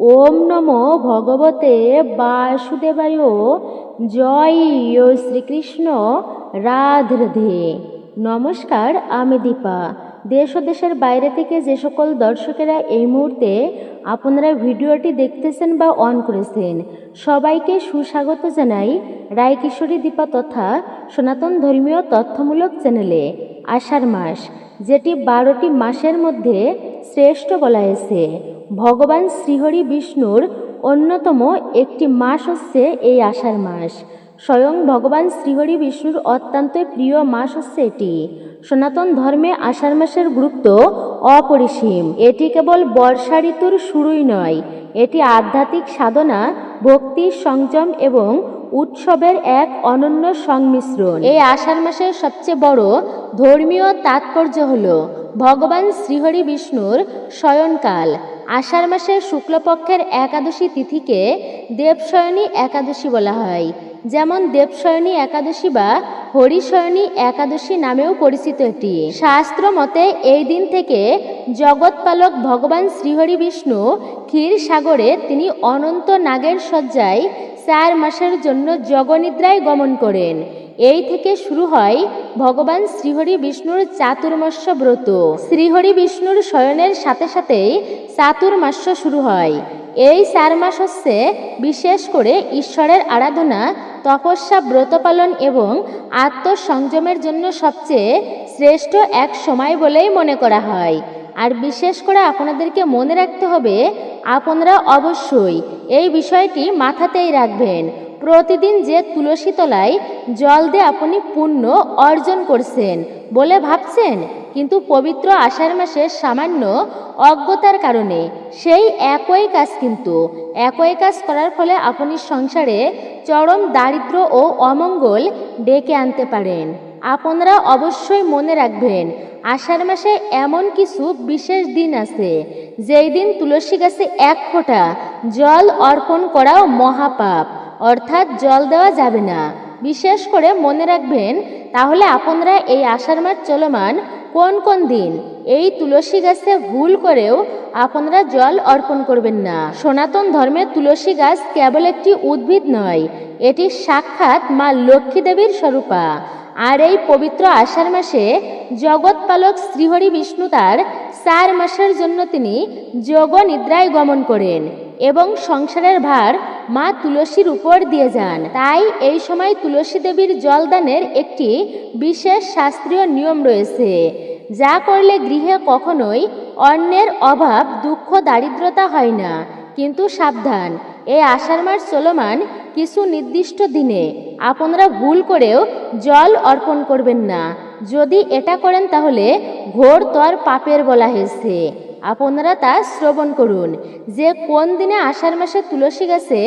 ওম নমো ভগবতে বাসুদেবায়। জয় শ্রীকৃষ্ণ। রাধে রাধে। নমস্কার, আমি দীপা। দেশ ও দেশের বাইরে থেকে যে সকল দর্শকেরা এই মুহূর্তে আপনারা ভিডিওটি দেখতেছেন বা অন করেছেন, সবাইকে সুস্বাগত জানাই রায়কিশোরী দীপা তথা সনাতন ধর্মীয় তথ্যমূলক চ্যানেলে। আষাঢ় মাস, যেটি 12টি মাসের মধ্যে শ্রেষ্ঠ বলা হয়েছে, ভগবান শ্রীহরি বিষ্ণুর অন্যতম একটি মাস হচ্ছে এই আষাঢ় মাস। স্বয়ং ভগবান শ্রীহরি বিষ্ণুর অত্যন্ত প্রিয় মাস হচ্ছে এটি। সনাতন ধর্মে আষাঢ় মাসের গুরুত্ব অপরিসীম। এটি কেবল বর্ষা ঋতুর শুরুই নয়, এটি আধ্যাত্মিক সাধনা, ভক্তি, সংযম এবং উৎসবের এক অনন্য সংমিশ্রণ। এই আষাঢ় মাসের সবচেয়ে বড় ধর্মীয় তাৎপর্য হল ভগবান শ্রীহরি বিষ্ণুর শয়নকাল। আষাঢ় মাসের শুক্লপক্ষের একাদশী তিথিকে দেবশয়নী একাদশী বলা হয়। যেমন দেবশয়নী একাদশী বা হরিশয়নী একাদশী নামেও পরিচিত এটি। শাস্ত্র মতে এই দিন থেকে জগৎপালক ভগবান শ্রীহরি বিষ্ণু ক্ষীর সাগরে তিনি অনন্ত নাগের শয্যায় 4 মাসের জন্য জগনিদ্রায় গমন করেন। এই থেকে শুরু হয় ভগবান শ্রীহরি বিষ্ণুর চাতুর্মাস্য ব্রত। শ্রীহরি বিষ্ণুর শয়নের সাথে সাথেই চাতুর্মাস্য শুরু হয়। এই 4 মাস হচ্ছে বিশেষ করে ঈশ্বরের আরাধনা, তপস্যা, ব্রত পালন এবং আত্মসংযমের জন্য সবচেয়ে শ্রেষ্ঠ এক সময় বলেই মনে করা হয়। আর বিশেষ করে আপনাদেরকে মনে রাখতে হবে, আপনারা অবশ্যই এই বিষয়টি মাথাতেই রাখবেন, প্রতিদিন যে তুলসী তলায় জল দিয়ে আপনি পুণ্য অর্জন করছেন বলে ভাবছেন, কিন্তু পবিত্র আষাঢ় মাসের সামান্য অজ্ঞতার কারণে সেই একই কাজ করার ফলে আপনি সংসারে চরম দারিদ্র ও অমঙ্গল ডেকে আনতে পারেন। আপনারা অবশ্যই মনে রাখবেন, আষাঢ় মাসে এমন কিছু বিশেষ দিন আছে যেই দিন তুলসী গাছে 1 ফোঁটা জল অর্পণ করাও মহাপাপ, অর্থাৎ জল দেওয়া যাবে না। বিশেষ করে মনে রাখবেন, তাহলে আপনারা এই আষাঢ় মাস চলমান কোন কোন দিন এই তুলসী গাছে ভুল করেও আপনারা জল অর্পণ করবেন না। সনাতন ধর্মে তুলসী গাছ কেবল একটি উদ্ভিদ নয়, এটি সাক্ষাৎ মা লক্ষ্মী দেবীর স্বরূপা। আর এই পবিত্র আষাঢ় মাসে জগৎপালক শ্রীহরি বিষ্ণু তার 4 মাসের জন্য তিনি যোগ নিদ্রায় গমন করেন এবং সংসারের ভার মা তুলসীর উপর দিয়ে যান। তাই এই সময় তুলসী দেবীর জলদানের একটি বিশেষ শাস্ত্রীয় নিয়ম রয়েছে, যা করলে গৃহে কখনোই অন্যের অভাব, দুঃখ, দারিদ্রতা হয় না। কিন্তু সাবধান, এই আষাঢ় মাস চলমান কিছু নির্দিষ্ট দিনে আপনারা ভুল করেও জল অর্পণ করবেন না। যদি এটা করেন তাহলে ঘোরতর পাপের বলা হয়েছে। আপনারা তা শ্রবণ করুন যে কোন দিনে আষাঢ় মাসে তুলসী গাছে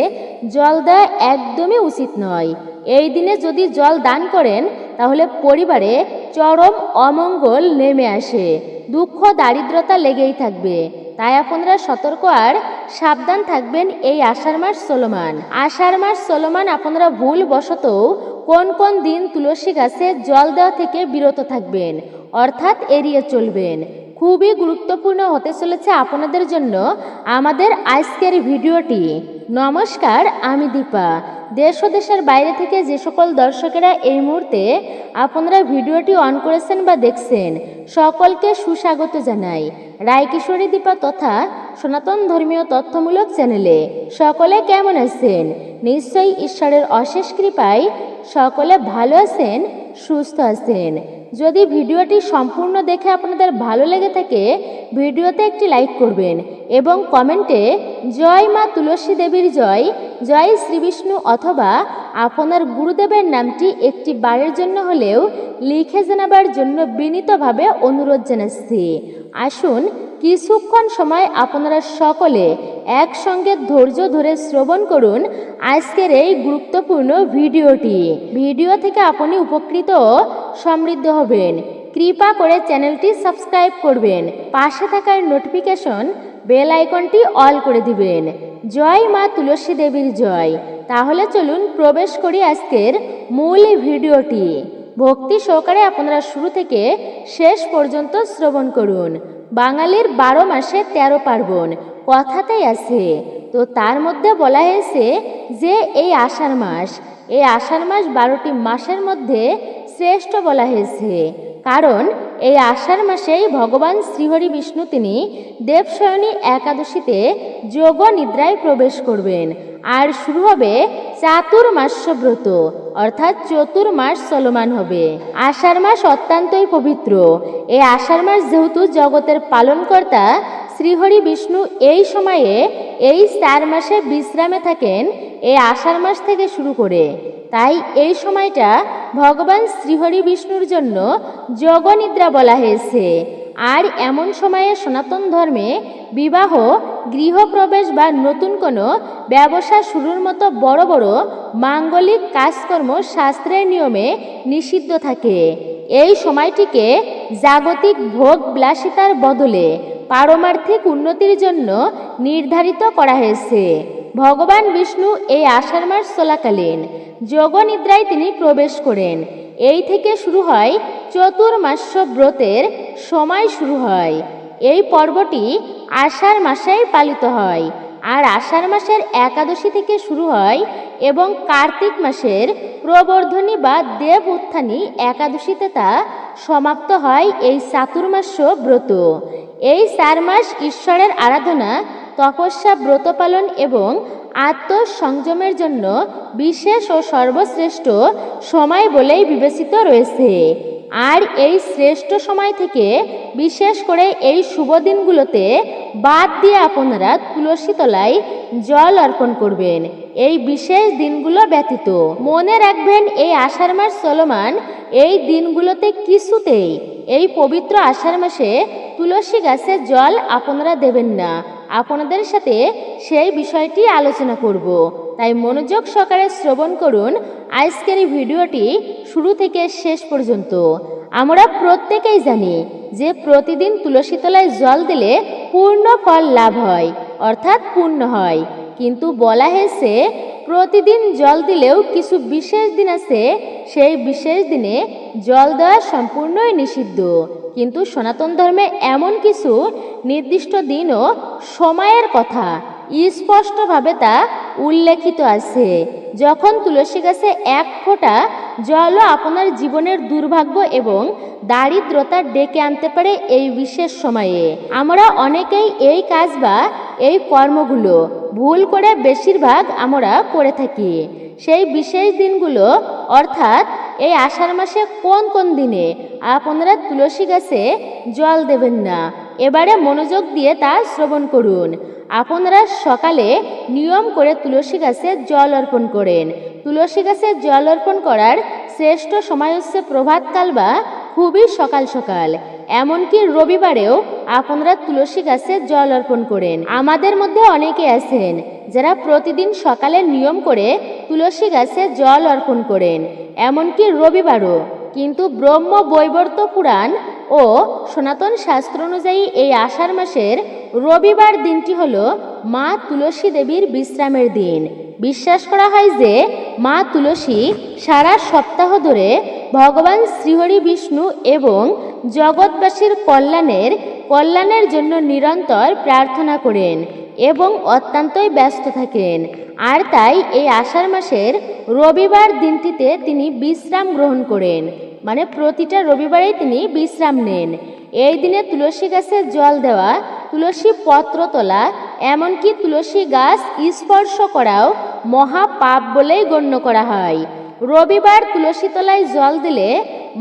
জল দেওয়া একদমই উচিত নয়। এই দিনে যদি জল দান করেন তাহলে পরিবারে চরম অমঙ্গল নেমে আসে, দুঃখ, দারিদ্রতা লেগেই থাকবে। তাই আপনারা সতর্ক আর সাবধান থাকবেন এই আষাঢ় মাস চলমান। আষাঢ় মাস চলমান আপনারা ভুলবশত কোন কোন দিন তুলসী গাছে জল দেওয়া থেকে বিরত থাকবেন, অর্থাৎ এড়িয়ে চলবেন। খুবই গুরুত্বপূর্ণ হতে চলেছে আপনাদের জন্য আমাদের আজকের ভিডিওটি। নমস্কার, আমি দীপা। দেশ ও দেশের বাইরে থেকে যে সকল দর্শকেরা এই মুহূর্তে আপনারা ভিডিওটি অন করেছেন বা দেখছেন, সকলকে সুস্বাগত জানাই রায়কিশোরী দীপা তথা সনাতন ধর্মীয় তথ্যমূলক চ্যানেলে। সকলে কেমন আছেন? নিশ্চয়ই ঈশ্বরের অশেষ কৃপায় সকলে ভালো আছেন, সুস্থ আছেন। যদি ভিডিওটি সম্পূর্ণ দেখে আপনাদের ভালো লেগে থাকে, ভিডিওতে একটি লাইক করবেন এবং কমেন্টে জয় মা তুলসী দেবীর জয়, জয় শ্রী বিষ্ণু অথবা আপনার গুরুদেবের নামটি একটি বারের জন্য হলেও লিখে জানাবার জন্য বিনীতভাবে অনুরোধ জানাচ্ছি। আসুন কিছুক্ষণ সময় আপনারা সকলে একসঙ্গে ধৈর্য ধরে শ্রবণ করুন আজকের এই গুরুত্বপূর্ণ ভিডিও থেকে আপনি উপকৃত ও সমৃদ্ধ হবেন। কৃপা করে চ্যানেলটি সাবস্ক্রাইব করবেন, পাশে থাকার নোটিফিকেশন বেল আইকনটি অল করে দিবেন। জয় মা তুলসী দেবীর জয়। তাহলে চলুন প্রবেশ করি আজকের মূল ভিডিওটি। ভক্তি সহকারে আপনারা শুরু থেকে শেষ পর্যন্ত শ্রবণ করুন। বাঙালির 12 মাসে 13 পার্বণ কথাতেই আছে। তো তার মধ্যে বলা হয়েছে যে এই আষাঢ় মাস, এই আষাঢ় মাস 12টি মাসের মধ্যে শ্রেষ্ঠ বলা হয়েছে। কারণ এই আষাঢ় মাসেই ভগবান শ্রীহরি বিষ্ণু তিনি দেবশয়নী একাদশীতে যোগ নিদ্রায় প্রবেশ করবেন। আর শুরু হবে চাতুর্মাস্য ব্রত, অর্থাৎ চতুর্মাস চলমান হবে। আষাঢ় মাস অত্যন্তই পবিত্র। এই আষাঢ় মাস যেহেতু জগতের পালনকর্তা শ্রীহরি বিষ্ণু এই সময়ে এই 4 মাসে বিশ্রামে থাকেন এই আষাঢ় মাস থেকে শুরু করে, তাই এই সময়টা ভগবান শ্রীহরি বিষ্ণুর জন্য যোগনিদ্রা বলা হয়েছে। আর এমন সময়ে সনাতন ধর্মে বিবাহ, গৃহপ্রবেশ বা নতুন কোনো ব্যবসা শুরুর মতো বড় বড় মাঙ্গলিক কাজকর্ম শাস্ত্রের নিয়মে নিষিদ্ধ থাকে। এই সময়টিকে জাগতিক ভোগ বিলাসিতার বদলে পারমার্থিক উন্নতির জন্য নির্ধারিত করা হয়েছে। ভগবান বিষ্ণু এই আষাঢ় মাস চলাকালীন যোগনিদ্রায় তিনি প্রবেশ করেন। এই থেকে শুরু হয় চতুর্মাস্য ব্রতের সময় শুরু হয়। এই পর্বটি আষাঢ় মাসেই পালিত হয়। আর আষাঢ় মাসের একাদশী থেকে শুরু হয় এবং কার্তিক মাসের প্রবর্ধনী বা দেব উত্থানী একাদশীতে তা সমাপ্ত হয় এই চাতুর্মাস্য ব্রত। এই 4 মাস ঈশ্বরের আরাধনা, তপস্যা, ব্রত পালন এবং আত্মসংযমের জন্য বিশেষ ও সর্বশ্রেষ্ঠ সময় বলেই বিবেচিত রয়েছে। আর এই শ্রেষ্ঠ সময় থেকে বিশেষ করে এই শুভ দিনগুলোতে বাদ দিয়ে আপনারা তুলসী তলায় জল অর্পণ করবেন। এই বিশেষ দিনগুলো ব্যতীত মনে রাখবেন এই আষাঢ় মাস চলমান এই দিনগুলোতে কিছুতেই এই পবিত্র আষাঢ় মাসে তুলসী গাছে জল আপনারা দেবেন না। আপনাদের সাথে সেই বিষয়টি আলোচনা করব, তাই মনোযোগ সহকারে শ্রবণ করুন আজকের এই ভিডিওটি শুরু থেকে শেষ পর্যন্ত। আমরা প্রত্যেকেই জানি যে প্রতিদিন তুলসী তলায় জল দিলে পূর্ণ ফল লাভ হয়, অর্থাৎ পূর্ণ হয়। কিন্তু বলা হয়েছে প্রতিদিন জল দিলেও কিছু বিশেষ দিন আছে, সেই বিশেষ দিনে জল দেওয়া সম্পূর্ণই নিষিদ্ধ। কিন্তু সনাতন ধর্মে এমন কিছু নির্দিষ্ট দিন ও সময়ের কথা স্পষ্টভাবে তা উল্লেখিত আছে, যখন তুলসী গাছে 1 ফোঁটা জলও আপনার জীবনের দুর্ভাগ্য এবং দারিদ্রতা ডেকে আনতে পারে। এই বিশেষ সময়ে আমরা অনেকেই এই কাজ বা এই কর্মগুলো ভুল করে বেশিরভাগ আমরা করে থাকি। সেই বিশেষ দিনগুলো অর্থাৎ এই আষাঢ় মাসে কোন কোন দিনে আপনারা তুলসী গাছে জল দেবেন না, এবারে মনোযোগ দিয়ে তা শ্রবণ করুন। আপনারা সকালে নিয়ম করে তুলসী গাছে জল অর্পণ করেন। তুলসী গাছে জল অর্পণ করার শ্রেষ্ঠ সময় হচ্ছে প্রভাতকাল বা খুবই সকাল সকাল। এমনকি রবিবারেও আপনারা তুলসী গাছে জল অর্পণ করেন। আমাদের মধ্যে অনেকে আছেন যারা প্রতিদিন সকালে নিয়ম করে তুলসী গাছে জল অর্পণ করেন, এমনকি রবিবারও। কিন্তু ব্রহ্ম বৈবর্ত পুরাণ ও সনাতন শাস্ত্র অনুযায়ী এই আষাঢ় মাসের রবিবার দিনটি হল মা তুলসী দেবীর বিশ্রামের দিন। বিশ্বাস করা হয় যে মা তুলসী সারা সপ্তাহ ধরে ভগবান শ্রীহরি বিষ্ণু এবং জগৎবাসীর কল্যাণের জন্য নিরন্তর প্রার্থনা করেন এবং অত্যন্তই ব্যস্ত থাকেন। আর তাই এই আষাঢ় মাসের রবিবার দিনটিতে তিনি বিশ্রাম গ্রহণ করেন, মানে প্রতিটা রবিবারেই তিনি বিশ্রাম নেন। এই দিনে তুলসী গাছে জল দেওয়া, তুলসী পত্র তোলা, এমনকি তুলসী গাছ স্পর্শ করাও মহা পাপ বলেই গণ্য করা হয়। রবিবার তুলসী তলায় জল দিলে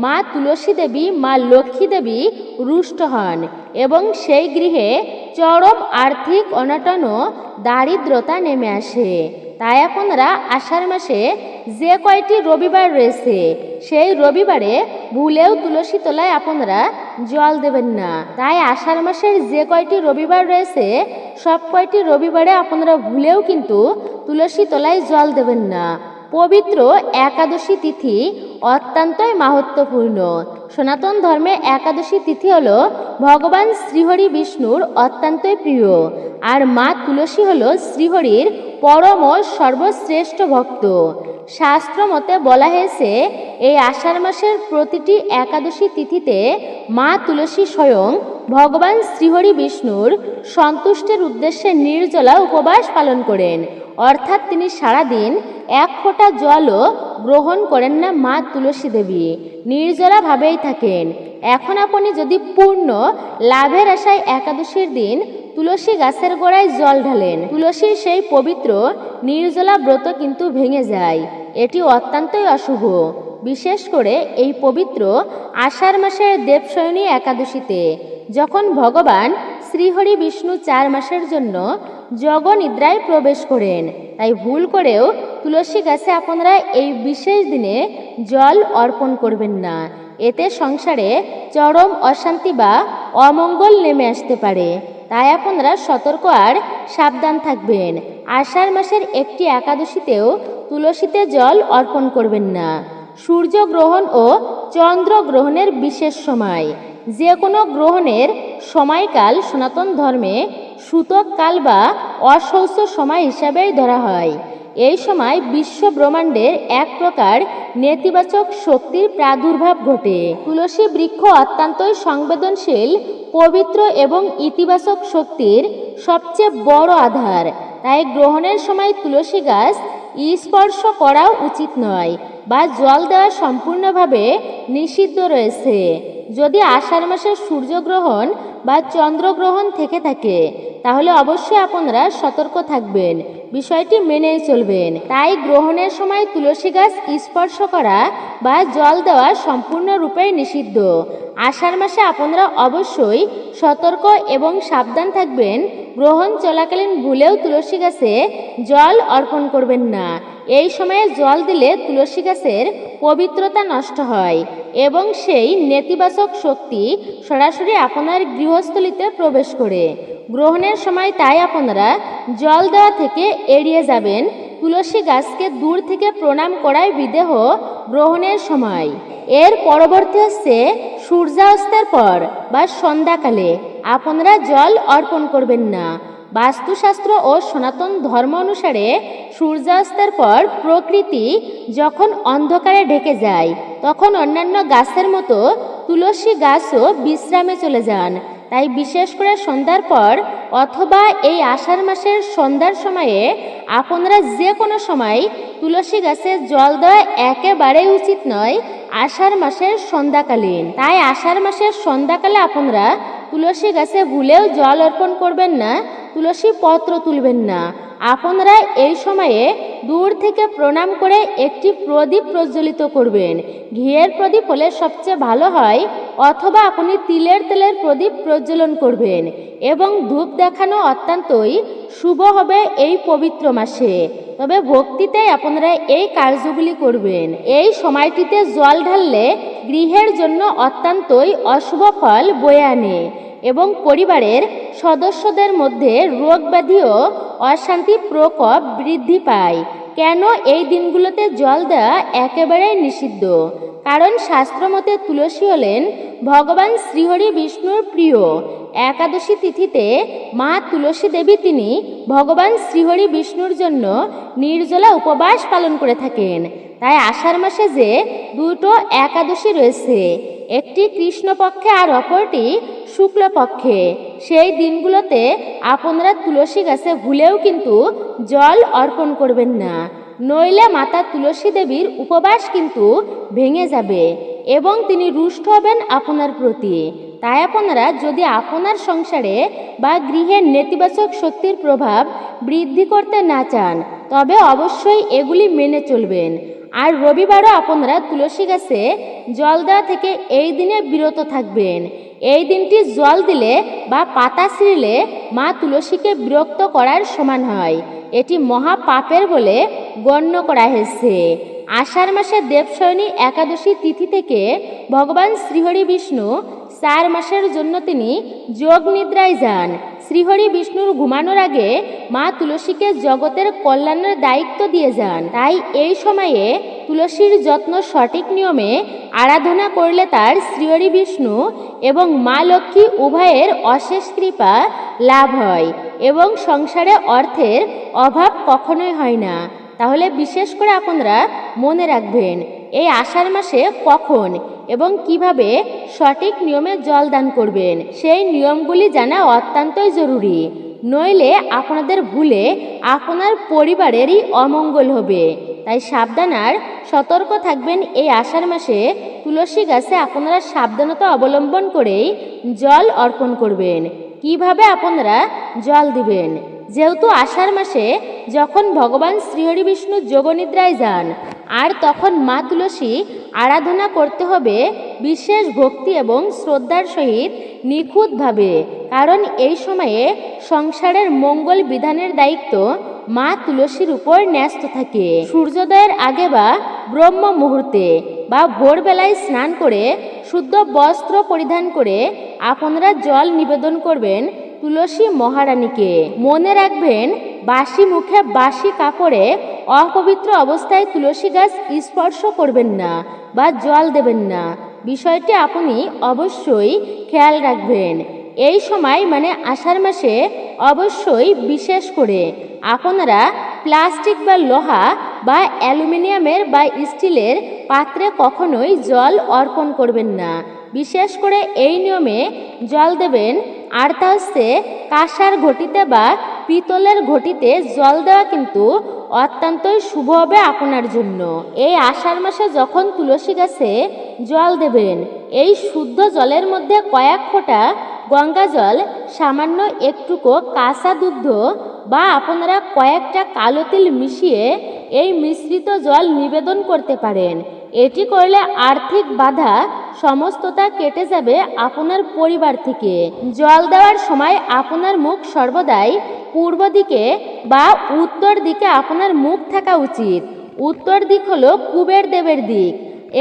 মা তুলসী দেবী, মা লক্ষ্মী দেবী রুষ্ট হন এবং সেই গৃহে চরম আর্থিক অনটন ও দারিদ্রতা নেমে আসে। তাই আপনারা আষাঢ় মাসে যে কয়টি রবিবার রয়েছে সেই রবিবারে ভুলেও তুলসী তলায় আপনারা জল দেবেন না। তাই আষাঢ় মাসের যে কয়টি রবিবার রয়েছে সব কয়টি রবিবারে আপনারা ভুলেও কিন্তু তুলসী তলায় জল দেবেন না। পবিত্র একাদশী তিথি অত্যন্তই মাহাত্ম্যপূর্ণ। সনাতন ধর্মে একাদশী তিথি হল ভগবান শ্রীহরি বিষ্ণুর অত্যন্তই প্রিয়, আর মা তুলসী হল শ্রীহরির পরম ও সর্বশ্রেষ্ঠ ভক্ত। শাস্ত্র মতে বলা হয়েছে এই আষাঢ় মাসের প্রতিটি একাদশী তিথিতে মা তুলসী স্বয়ং ভগবান শ্রীহরি বিষ্ণুর সন্তুষ্টির উদ্দেশ্যে নির্জলা উপবাস পালন করেন, অর্থাৎ তিনি সারাদিন এক ফোঁটা জলও গ্রহণ করেন না মা তুলসী দেবী, নির্জলাভাবেই থাকেন। এখন আপনি যদি পূর্ণ লাভের আশায় একাদশীর দিন তুলসী গাছের গোড়ায় জল ঢালেন, তুলসীর সেই পবিত্র নির্জলা ব্রত কিন্তু ভেঙে যায়। এটি অত্যন্তই অশুভ। বিশেষ করে এই পবিত্র আষাঢ় মাসের দেবশয়নী একাদশীতে, যখন ভগবান শ্রীহরি বিষ্ণু 4 মাসের জন্য জগনিদ্রায় প্রবেশ করেন। তাই ভুল করেও তুলসী গাছে আপনারা এই বিশেষ দিনে জল অর্পণ করবেন না। এতে সংসারে চরম অশান্তি বা অমঙ্গল নেমে আসতে পারে। তাই আপনারা সতর্ক আর সাবধান থাকবেন। আষাঢ় মাসের একটি একাদশীতেও তুলসীতে জল অর্পণ করবেন না। সূর্যগ্রহণ ও চন্দ্রগ্রহণের বিশেষ সময়, যে কোনো গ্রহণের সময়কাল সনাতন ধর্মে সূতক কাল বা অশৌচ সময় হিসাবেই ধরা হয়। এই সময় বিশ্ব ব্রহ্মাণ্ডের এক প্রকার নেতিবাচক শক্তির প্রাদুর্ভাব ঘটে। তুলসী বৃক্ষ অত্যন্তই সংবেদনশীল, পবিত্র এবং ইতিবাচক শক্তির সবচেয়ে বড় আধার। তাই গ্রহণের সময় তুলসী গাছ স্পর্শ করাও উচিত নয় বা জল দেওয়া সম্পূর্ণভাবে নিষিদ্ধ রয়েছে। যদি আষাঢ় মাসের সূর্যগ্রহণ বা চন্দ্রগ্রহণ থেকে থাকে, তাহলে অবশ্যই আপনারা সতর্ক থাকবেন, বিষয়টি মেনেই চলবেন। তাই গ্রহণের সময় তুলসী গাছ স্পর্শ করা বা জল দেওয়া সম্পূর্ণরূপেই নিষিদ্ধ। আষাঢ় মাসে আপনারা অবশ্যই সতর্ক এবং সাবধান থাকবেন। গ্রহণ চলাকালীন ভুলেও তুলসী গাছে জল অর্পণ করবেন না। এই সময়ে জল দিলে তুলসী গাছের পবিত্রতা নষ্ট হয় এবং সেই নেতিবাচক শক্তি সরাসরি আপনার গৃহস্থলিতে প্রবেশ করে। গ্রহণের সময় তাই আপনারা জল দেওয়া থেকে এড়িয়ে যাবেন। তুলসী গাছকে দূর থেকে প্রণাম করাই বিদেহ গ্রহণের সময়। এর পরবর্তী হচ্ছে সূর্যাস্তের পর বা সন্ধ্যাকালে আপনারা জল অর্পণ করবেন না। বাস্তুশাস্ত্র ও সনাতন ধর্ম অনুসারে সূর্যাস্তের পর প্রকৃতি যখন অন্ধকারে ঢেকে যায়, তখন অন্যান্য গাছের মতো তুলসী গাছও বিশ্রামে চলে যান। তাই বিশেষ করে সন্ধ্যার পর অথবা এই আষাঢ় মাসের সন্ধ্যার সময়ে আপনারা যে কোনো সময় তুলসী গাছে জল দেওয়া একেবারেই উচিত নয় আষাঢ় মাসের সন্ধ্যাকালীন। তাই আষাঢ় মাসের সন্ধ্যাকালে আপনারা তুলসী গাছে ভুলেও জল অর্পণ করবেন না, তুলসী পত্র তুলবেন না। আপনারা এই সময়ে দূর থেকে প্রণাম করে একটি প্রদীপ প্রজ্বলিত করবেন। ঘিয়ের প্রদীপ হলে সবচেয়ে ভালো হয়, অথবা আপনি তিলের তেলের প্রদীপ প্রজ্বলন করবেন এবং ধূপ দেখানো অত্যন্তই শুভ হবে এই পবিত্র মাসে। তবে ভক্তিতেই আপনারা এই কার্যগুলি করবেন। এই সময়টিতে জল ঢাললে গৃহের জন্য অত্যন্তই অশুভ ফল বয়ে আনে এবং পরিবারের সদস্যদের মধ্যে রোগ ব্যাধি ও অশান্তি প্রকোপ বৃদ্ধি পায়। কেন এই দিনগুলোতে জল দেওয়া একেবারেই নিষিদ্ধ? কারণ শাস্ত্রমতে তুলসী হলেন ভগবান শ্রীহরি বিষ্ণুর প্রিয়। একাদশী তিথিতে মা তুলসী দেবী তিনি ভগবান শ্রীহরি বিষ্ণুর জন্য নির্জলা উপবাস পালন করে থাকেন। তাই আষাঢ় মাসে যে দুটো একাদশী রয়েছে, একটি কৃষ্ণপক্ষে আর অপরটি শুক্লপক্ষে, সেই দিনগুলোতে আপনারা তুলসী গাছে ভুলেও কিন্তু জল অর্পণ করবেন না, নইলে মাতা তুলসী দেবীর উপবাস কিন্তু ভেঙে যাবে এবং তিনি রুষ্ট হবেন আপনার প্রতি। তাই আপনারা যদি আপনার সংসারে বা গৃহের নেতিবাচক শক্তির প্রভাব বৃদ্ধি করতে না চান, তবে অবশ্যই এগুলি মেনে চলবেন। আর রবিবারও আপনারা তুলসী গাছে জল দেওয়া থেকে এই দিনে বিরত থাকবেন। এই দিনটি জল দিলে বা পাতা ছিঁড়লে মা তুলসীকে বিরক্ত করার সমান হয়। এটি মহা পাপের বলে গণ্য করা হয়েছে। আষাঢ় মাসের দেবশয়নী একাদশী তিথি থেকে ভগবান শ্রীহরি বিষ্ণু 4 মাসের জন্য তিনি যোগ নিদ্রায় যান। শ্রীহরি বিষ্ণুর ঘুমানোর আগে মা তুলসীকে জগতের কল্যাণের দায়িত্ব দিয়ে যান। তাই এই সময়ে তুলসীর যত্ন সঠিক নিয়মে আরাধনা করলে তার শ্রীহরি বিষ্ণু এবং মা লক্ষ্মী উভয়ের অশেষ কৃপা লাভ হয় এবং সংসারে অর্থের অভাব কখনোই হয় না। তাহলে বিশেষ করে আপনারা মনে রাখবেন, এই আষাঢ় মাসে কখন এবং কিভাবে সঠিক নিয়মে জল দান করবেন সেই নিয়মগুলি জানা অত্যন্তই জরুরি। নইলে আপনাদের ভুলে আপনার পরিবারেরই অমঙ্গল হবে। তাই সাবধান আর সতর্ক থাকবেন। এই আষাঢ় মাসে তুলসী গাছে আপনারা সাবধানতা অবলম্বন করেই জল অর্পণ করবেন। কিভাবে আপনারা জল দিবেন? যেহেতু আষাঢ় মাসে যখন ভগবান শ্রীহরি বিষ্ণু যোগনিদ্রায় যান, আর তখন মা তুলসী আরাধনা করতে হবে বিশেষ ভক্তি এবং শ্রদ্ধার সহিত নিখুঁতভাবে। কারণ এই সময়ে সংসারের মঙ্গল বিধানের দায়িত্ব মা তুলসীর উপর ন্যস্ত থাকে। সূর্যোদয়ের আগে বা ব্রহ্ম মুহূর্তে বা ভোরবেলায় স্নান করে শুদ্ধ বস্ত্র পরিধান করে আপনারা জল নিবেদন করবেন তুলসী মহারানীকে। মনে রাখবেন, বাসি মুখে বাসি কাপড়ে অপবিত্র অবস্থায় তুলসী গাছ স্পর্শ করবেন না বা জল দেবেন না। বিষয়টি আপনি অবশ্যই খেয়াল রাখবেন। এই সময় মানে আষাঢ় মাসে অবশ্যই বিশেষ করে আপনারা প্লাস্টিক বা লোহা বা অ্যালুমিনিয়ামের বা স্টিলের পাত্রে কখনোই জল অর্পণ করবেন না। বিশেষ করে এই নিয়মে জল দেবেন আর তা হচ্ছে কাঁসার ঘটিতে বা পিতলের ঘটিতে জল দেওয়া কিন্তু অত্যন্তই শুভ হবে আপনার জন্য। এই আষাঢ় মাসে যখন তুলসী গাছে জল দেবেন, এই শুদ্ধ জলের মধ্যে কয়েক ফোঁটা গঙ্গা জল, সামান্য একটুকু কাঁচা দুগ্ধ বা আপনারা কয়েকটা কালো তিল মিশিয়ে এই মিশ্রিত জল নিবেদন করতে পারেন। এটি করলে আর্থিক বাধা সমস্তটা কেটে যাবে আপনার পরিবার থেকে। জল দেওয়ার সময় আপনার মুখ সর্বদাই পূর্ব দিকে বা উত্তর দিকে আপনার মুখ থাকা উচিত। উত্তর দিক হলো কুবের দেবের দিক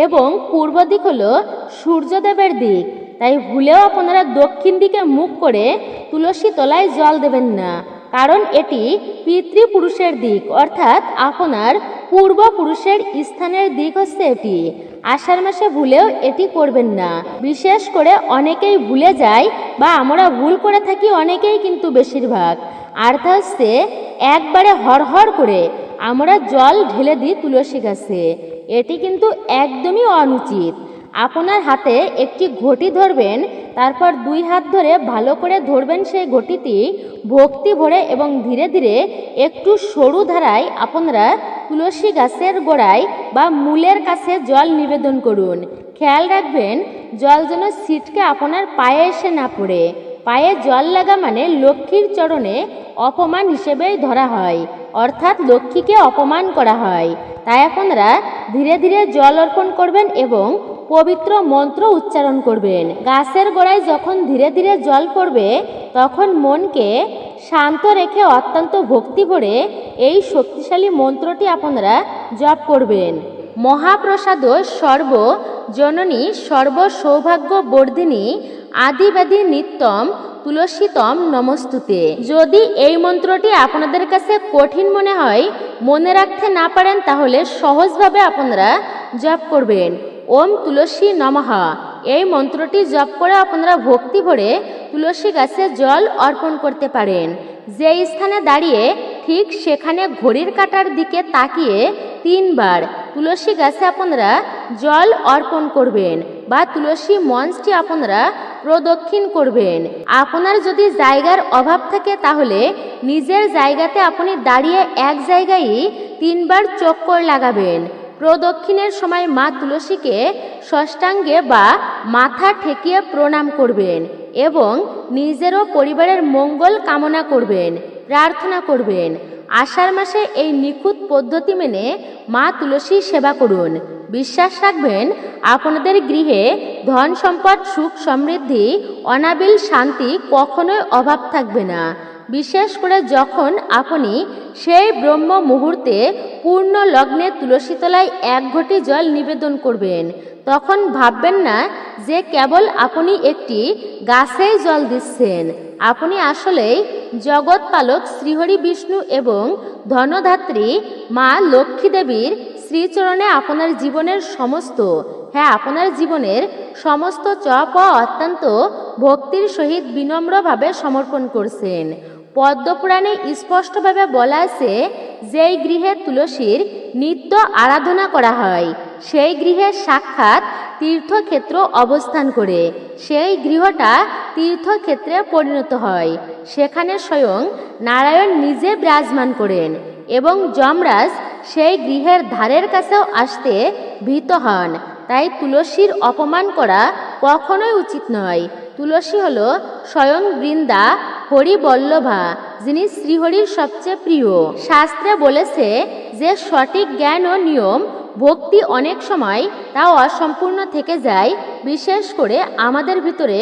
এবং পূর্ব দিক হলো সূর্যদেবের দিক। তাই ভুলেও আপনারা দক্ষিণ দিকে মুখ করে তুলসী তলায় জল দেবেন না, কারণ এটি পিতৃপুরুষের দিক, অর্থাৎ আপনার পূর্বপুরুষের স্থানের দিক হচ্ছে এটি। আষাঢ় মাসে ভুলেও এটি করবেন না। বিশেষ করে অনেকেই ভুলে যায় বা আমরা ভুল করে থাকি অনেকেই, কিন্তু বেশিরভাগ আর তা হচ্ছে একবারে হরহর করে আমরা জল ঢেলে দিই তুলসী গাছে। এটি কিন্তু একদমই অনুচিত। আপনার হাতে একটি ঘটি ধরবেন, তারপর দুই হাত ধরে ভালো করে ধরবেন সেই ঘটিটি ভক্তি ভরে এবং ধীরে ধীরে একটু সরু ধারায় আপনারা তুলসী গাছের গোড়ায় বা মূলের কাছে জল নিবেদন করুন। খেয়াল রাখবেন জল যেন ছিটকে আপনার পায়ে এসে না পড়ে। পায়ে জল লাগা মানে লক্ষ্মীর চরণে অপমান হিসেবেই ধরা হয়, অর্থাৎ লক্ষ্মীকে অপমান করা হয়। তাই আপনারা ধীরে ধীরে জল অর্পণ করবেন এবং পবিত্র মন্ত্র উচ্চারণ করবেন। গাছের গোড়ায় যখন ধীরে ধীরে জল পড়বে তখন মনকে শান্ত রেখে অত্যন্ত ভক্তি ভরে এই শক্তিশালী মন্ত্রটি আপনারা জপ করবেন। মহাপ্রসাদ সর্ব জননী সর্ব সৌভাগ্য বর্ধিনী আদিবাদী নিত্যম তুলসীতম নমস্তুতে। যদি এই মন্ত্রটি আপনাদের কাছে কঠিন মনে হয়, মনে রাখতে না পারেন, তাহলে সহজভাবে আপনারা জপ করবেন ওম তুলসী নমঃ। এই মন্ত্রটি জপ করে আপনারা ভক্তি ভরে তুলসী গাছে জল অর্পণ করতে পারেন। যে স্থানে দাঁড়িয়ে ঠিক সেখানে ঘড়ির কাঁটার দিকে তাকিয়ে 3 বার তুলসী গাছে আপনারা জল অর্পণ করবেন বা তুলসী মঞ্চটি আপনারা প্রদক্ষিণ করবেন। আপনার যদি জায়গার অভাব থাকে তাহলে নিজের জায়গাতে আপনি দাঁড়িয়ে এক জায়গায় 3 বার চক্কর লাগাবেন। প্রদক্ষিণের সময় মা তুলসীকে ষষ্ঠাঙ্গে বা মাথা ঠেকিয়ে প্রণাম করবেন এবং নিজেরও পরিবারের মঙ্গল কামনা করবেন, প্রার্থনা করবেন। আষাঢ় মাসে এই নিখুঁত পদ্ধতি মেনে মা তুলসীর সেবা করুন। বিশ্বাস রাখবেন আপনাদের গৃহে ধন সম্পদ, সুখ সমৃদ্ধি, অনাবিল শান্তি কখনোই অভাব থাকবে না। বিশেষ করে যখন আপনি সেই ব্রহ্ম মুহূর্তে পূর্ণ লগ্নে তুলসী তলায় 1 ঘটি জল নিবেদন করবেন, তখন ভাববেন না যে কেবল আপনি একটি গাছেই জল দিচ্ছেন। আপনি আসলেই জগৎপালক শ্রীহরি বিষ্ণু এবং ধনধাত্রী মা লক্ষ্মী দেবীর শ্রীচরণে আপনার জীবনের সমস্ত, আপনার জীবনের সমস্ত চপ অত্যন্ত ভক্তির সহিত বিনম্রভাবে সমর্পণ করছেন। পদ্মপুরাণে স্পষ্টভাবে বলা আছে, যেই গৃহে তুলসীর নিত্য আরাধনা করা হয় সেই গৃহে সাক্ষাৎ তীর্থক্ষেত্র অবস্থান করে সেই গৃহটা তীর্থক্ষেত্রে পরিণত হয়। সেখানে স্বয়ং নারায়ণ নিজে বিরাজমান করেন এবং যমরাজ সেই গৃহের ধারের কাছেও আসতে ভীত হন। তাই তুলসীর অপমান করা কখনোই উচিত নয়। তুলসী হল স্বয়ং বৃন্দা হরিবল্লভা, যিনি শ্রীহরির সবচেয়ে প্রিয়। শাস্ত্রে বলেছে যে সঠিক জ্ঞান ও নিয়ম ভক্তি অনেক সময় তাও অসম্পূর্ণ থেকে যায়, বিশেষ করে আমাদের ভিতরে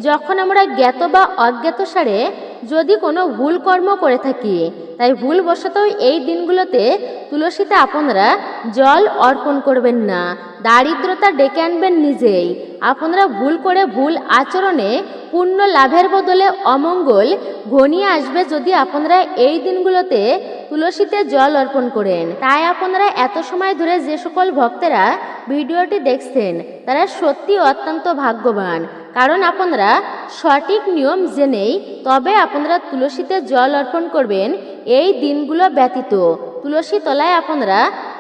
যখন আমরা জ্ঞাত বা অজ্ঞাতসারে যদি কোনো ভুল কর্ম করে থাকি। তাই ভুলবশত এই দিনগুলোতে তুলসীতে আপনারা জল অর্পণ করবেন না, দারিদ্রতা ডেকে আনবেন নিজেই। আপনারা ভুল করে ভুল আচরণে পুণ্য লাভের বদলে অমঙ্গল ঘনিয়ে আসবে যদি আপনারা এই দিনগুলোতে তুলসীতে জল অর্পণ করেন। তাই আপনারা এত সময় ধরে যে সকল ভক্তেরা ভিডিওটি দেখছেন তারা সত্যি অত্যন্ত ভাগ্যবান, কারণ আপনারা সঠিক নিয়ম জেনেই তবে আপনারা তুলসীতে জল অর্পণ করবেন এই দিনগুলো ব্যতীত। তুলসী তলায় আপনারা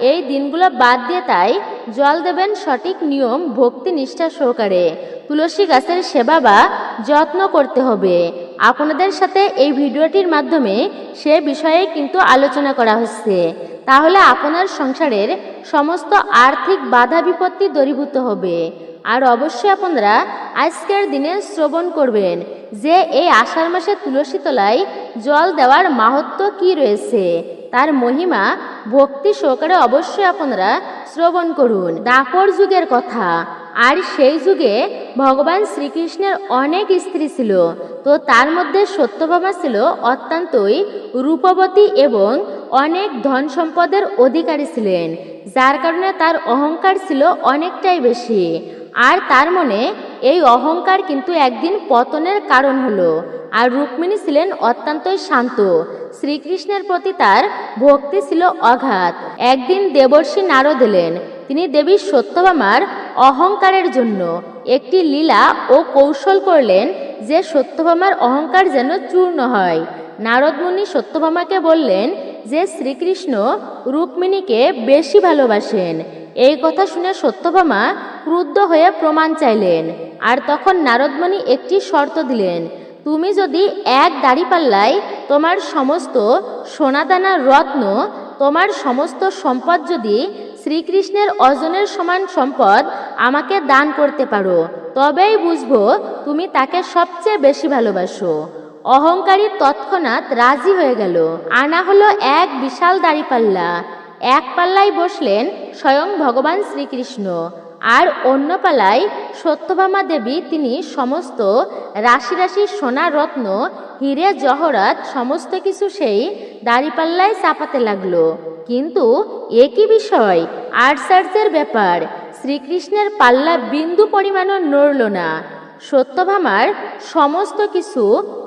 এই দিনগুলো বাদ দিয়ে তাই জল দেবেন সঠিক নিয়ম ভক্তি নিষ্ঠা সহকারে। তুলসী গাছের সেবা বা যত্ন করতে হবে। আপনাদের সাথে এই ভিডিওটির মাধ্যমে সে বিষয়ে কিন্তু আলোচনা করা হচ্ছে। তাহলে আপনার সংসারের সমস্ত আর্থিক বাধা বিপত্তি দূরীভূত হবে। আর অবশ্যই আপনারা আজকের দিনে শ্রবণ করবেন যে এই আষাঢ় মাসে তুলসী তলায় জল দেওয়ার মাহাত্ম্য কি রয়েছে, তার মহিমা ভক্তি সহকারে অবশ্যই আপনারা শ্রবণ করুন। দ্বাপর যুগের কথা। আর সেই যুগে ভগবান শ্রীকৃষ্ণের অনেক স্ত্রী ছিল, তো তার মধ্যে সত্যভামা ছিল অত্যন্তই রূপবতী এবং অনেক ধন সম্পদের অধিকারী ছিলেন, যার কারণে তার অহংকার ছিল অনেকটাই বেশি। আর তার মনে এই অহংকার কিন্তু একদিন পতনের কারণ হলো। আর রুক্মিণী ছিলেন অত্যন্তই শান্ত, শ্রীকৃষ্ণের প্রতি তার ভক্তি ছিল অগাধ। একদিন দেবর্ষি নারদ এলেন, তিনি দেবী সত্যভামার অহংকারের জন্য একটি লীলা ও কৌশল করলেন যে সত্যভামার অহংকার যেন চূর্ণ হয়। নারদ মুনি সত্যভামাকে বললেন যে শ্রীকৃষ্ণ রুক্মিণীকে বেশি ভালোবাসেন। এই কথা শুনে সত্যভামা ক্রুদ্ধ হয়ে প্রমাণ চাইলেন। আর তখন নারদমণি একটি শর্ত দিলেন, তুমি যদি এক দাড়িপাল্লায় তোমার সমস্ত সোনাদানা রত্ন, তোমার সমস্ত সম্পদ যদি শ্রীকৃষ্ণের অর্জনের সমান সম্পদ আমাকে দান করতে পারো, তবেই বুঝবো তুমি তাকে সবচেয়ে বেশি ভালোবাসো। অহংকারী তৎক্ষণাৎ রাজি হয়ে গেল। আনা হলো এক বিশাল দাড়িপাল্লা। এক পাল্লায় বসলেন স্বয়ং ভগবান শ্রীকৃষ্ণ, আর অন্য পাল্লায় সত্যভামা দেবী। তিনি সমস্ত রাশি রাশি সোনা রত্ন হিরে জহরাত সমস্ত কিছু সেই দাড়িপাল্লায় চাপাতে লাগলো। কিন্তু একই বিষয়, আশ্চর্যের ব্যাপার, শ্রীকৃষ্ণের পাল্লা বিন্দু পরিমাণও নড়ল না। সত্যভামার সমস্ত কিছু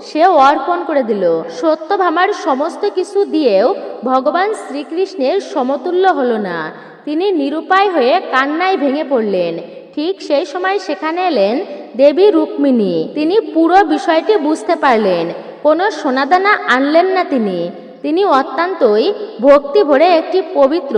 সে অর্পণ করে দিল। সত্যভামার সমস্ত কিছু দিয়েও ভগবান শ্রীকৃষ্ণের সমতুল্য হলো না। তিনি নিরুপায় হয়ে কান্নায় ভেঙে পড়লেন। ঠিক সেই সময় সেখানে এলেন দেবী রুক্মিণী। তিনি পুরো বিষয়টি বুঝতে পারলেন। কোনো সোনাদানা আনলেন না তিনি অত্যন্তই ভক্তি ভরে একটি পবিত্র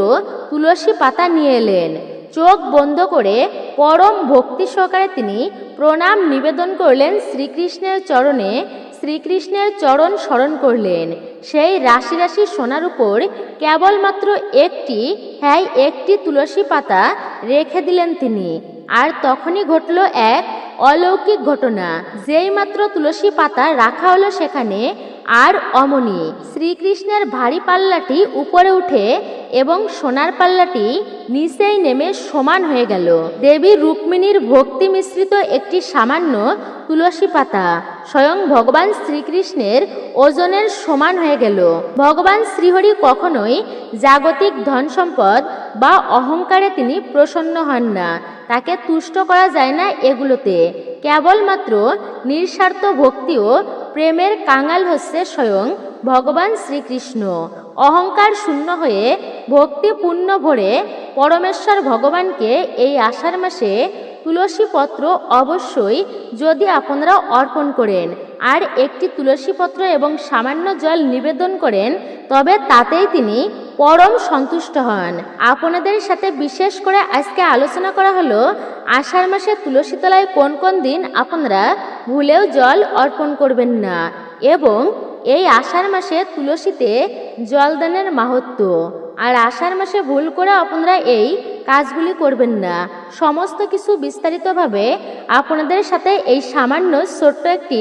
তুলসী পাতা নিয়ে এলেন। চোখ বন্ধ করে পরম ভক্তি সহকারে তিনি প্রণাম নিবেদন করলেন শ্রীকৃষ্ণের চরণে। শ্রীকৃষ্ণের চরণ স্মরণ করলেন। সেই রাশি রাশি সোনার উপর কেবলমাত্র একটি তুলসী পাতা রেখে দিলেন তিনি। আর তখনই ঘটল এক অলৌকিক ঘটনা। যেই মাত্র তুলসী পাতা রাখা হলো সেখানে, আর অমনি শ্রীকৃষ্ণের ভারী পাল্লাটি উপরে উঠে এবং সোনার পাল্লাটি নিচেই নেমে সমান হয়ে গেল। দেবী রুক্মিণীর ভক্তি মিশ্রিত একটি সামান্য তুলসী পাতা স্বয়ং ভগবান শ্রীকৃষ্ণের ওজনের সমান হয়ে গেল। ভগবান শ্রীহরি কখনোই জাগতিক ধন সম্পদ বা অহংকারে তিনি প্রসন্ন হন না। তাকে তুষ্ট করা যায় না এগুলোতে। কেবলমাত্র নিঃস্বার্থ ভক্তি ও প্রেমের কাঙাল হচ্ছে স্বয়ং ভগবান শ্রীকৃষ্ণ। অহংকার শূন্য হয়ে ভক্তি পূর্ণ ভরে পরমেশ্বর ভগবানকে এই আষাঢ় মাসে তুলসী পত্র অবশ্যই যদি আপনারা অর্পণ করেন আর একটি তুলসী পত্র এবং সামান্য জল নিবেদন করেন, তবে তাতেই তিনি পরম সন্তুষ্ট হন। আপনাদের সাথে বিশেষ করে আজকে আলোচনা করা হলো আষাঢ় মাসে তুলসী তলায় কোন কোন দিন আপনারা ভুলেও জল অর্পণ করবেন না এবং এই আষাঢ় মাসে তুলসীতে জলদানের মাহাত্ম্য। আর আষাঢ় মাসে ভুল করে আপনারা এই কাজগুলি করবেন না। সমস্ত কিছু বিস্তারিতভাবে আপনাদের সাথে এই সামান্য ছোট্ট একটি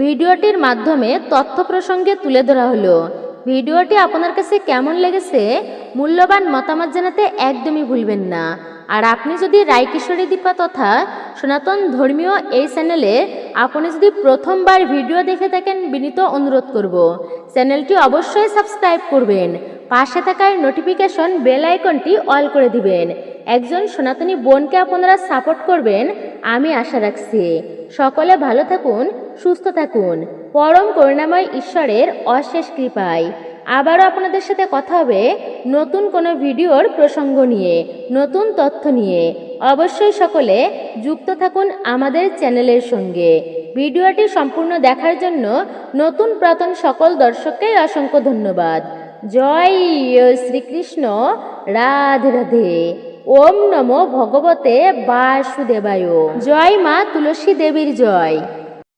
ভিডিওটির মাধ্যমে তথ্য প্রসঙ্গে তুলে ধরা হলো। ভিডিওটি আপনার কাছে কেমন লেগেছে মূল্যবান মতামত জানাতে একদমই ভুলবেন না। আর আপনি যদি রায়কিশোরী দীপা তথা সনাতন ধর্মীয় এই চ্যানেলে আপনি যদি প্রথমবার ভিডিও দেখে থাকেন, বিনীত অনুরোধ করব চ্যানেলটি অবশ্যই সাবস্ক্রাইব করবেন, পাশে থাকার নোটিফিকেশন বেল আইকনটি অল করে দিবেন। একজন সনাতনী বোনকে আপনারা সাপোর্ট করবেন আমি আশা রাখছি। সকলে ভালো থাকুন, সুস্থ থাকুন, পরম করুণাময় ঈশ্বরের অশেষ কৃপায়। আবারও আপনাদের সাথে কথা হবে নতুন কোনো ভিডিওর প্রসঙ্গ নিয়ে, নতুন তথ্য নিয়ে। অবশ্যই সকলে যুক্ত থাকুন আমাদের চ্যানেলের সঙ্গে। ভিডিওটি সম্পূর্ণ দেখার জন্য নতুন পুরাতন সকল দর্শককে অসংখ্য ধন্যবাদ। জয় শ্রীকৃষ্ণ, রাধে রাধে। ওম নমো ভগবতে বাসুদেবায়। জয় মা তুলসী দেবীর জয়।